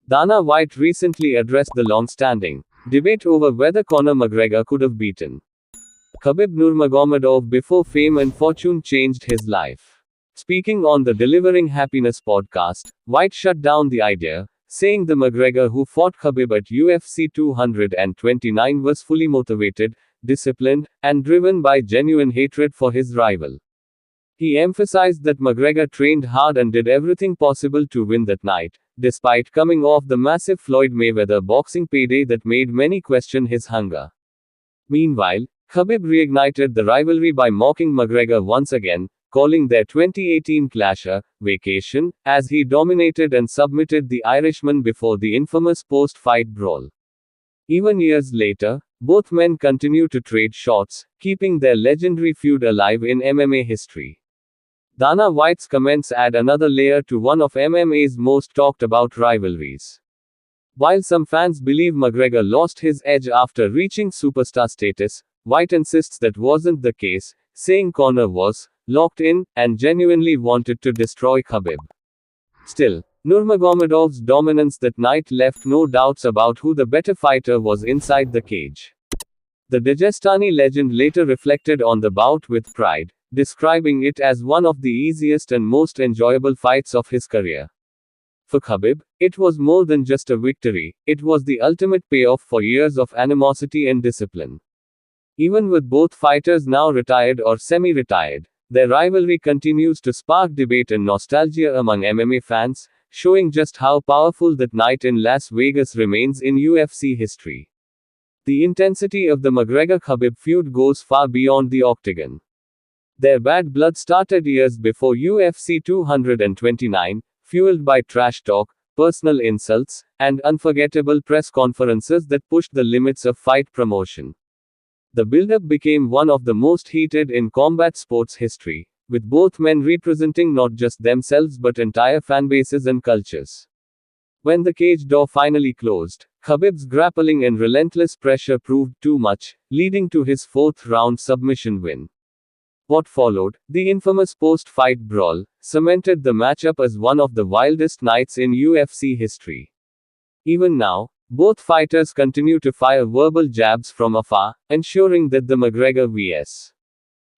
Dana White recently addressed the long-standing debate over whether Conor McGregor could have beaten Khabib Nurmagomedov before fame and fortune changed his life. Speaking on the Delivering Happiness podcast, White shut down the idea, saying the McGregor who fought Khabib at UFC 229 was fully motivated, disciplined, and driven by genuine hatred for his rival. He emphasized that McGregor trained hard and did everything possible to win that night, despite coming off the massive Floyd Mayweather boxing payday that made many question his hunger. Meanwhile, Khabib reignited the rivalry by mocking McGregor once again, calling their 2018 clash a vacation, as he dominated and submitted the Irishman before the infamous post-fight brawl. Even years later, both men continue to trade shots, keeping their legendary feud alive in MMA history. Dana White's comments add another layer to one of MMA's most talked about rivalries. While some fans believe McGregor lost his edge after reaching superstar status, White insists that wasn't the case, saying Conor was locked in and genuinely wanted to destroy Khabib. Still, Nurmagomedov's dominance that night left no doubts about who the better fighter was inside the cage. The Dagestani legend later reflected on the bout with pride, describing it as one of the easiest and most enjoyable fights of his career. For Khabib, it was more than just a victory, it was the ultimate payoff for years of animosity and discipline. Even with both fighters now retired or semi-retired, their rivalry continues to spark debate and nostalgia among MMA fans, showing just how powerful that night in Las Vegas remains in UFC history. The intensity of the McGregor-Khabib feud goes far beyond the octagon. Their bad blood started years before UFC 229, fueled by trash talk, personal insults, and unforgettable press conferences that pushed the limits of fight promotion. The build-up became one of the most heated in combat sports history, with both men representing not just themselves but entire fanbases and cultures. When the cage door finally closed, Khabib's grappling and relentless pressure proved too much, leading to his fourth-round submission win. What followed, the infamous post-fight brawl, cemented the matchup as one of the wildest nights in UFC history. Even now, both fighters continue to fire verbal jabs from afar, ensuring that the McGregor vs.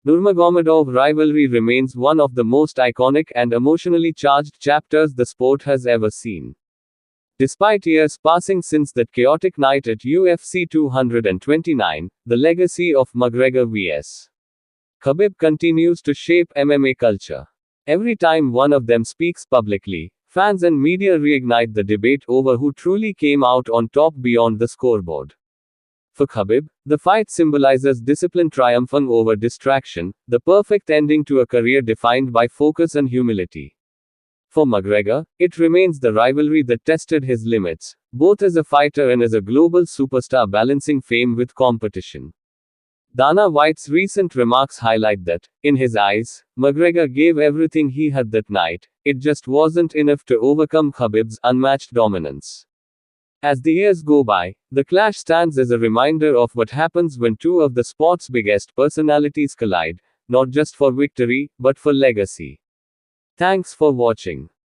Nurmagomedov rivalry remains one of the most iconic and emotionally charged chapters the sport has ever seen. Despite years passing since that chaotic night at UFC 229, the legacy of McGregor vs. Khabib continues to shape MMA culture. Every time one of them speaks publicly, fans and media reignite the debate over who truly came out on top beyond the scoreboard. For Khabib, the fight symbolizes discipline triumphing over distraction, the perfect ending to a career defined by focus and humility. For McGregor, it remains the rivalry that tested his limits, both as a fighter and as a global superstar balancing fame with competition. Dana White's recent remarks highlight that, in his eyes, McGregor gave everything he had that night, it just wasn't enough to overcome Khabib's unmatched dominance. As the years go by, the clash stands as a reminder of what happens when two of the sport's biggest personalities collide, not just for victory, but for legacy. Thanks for watching.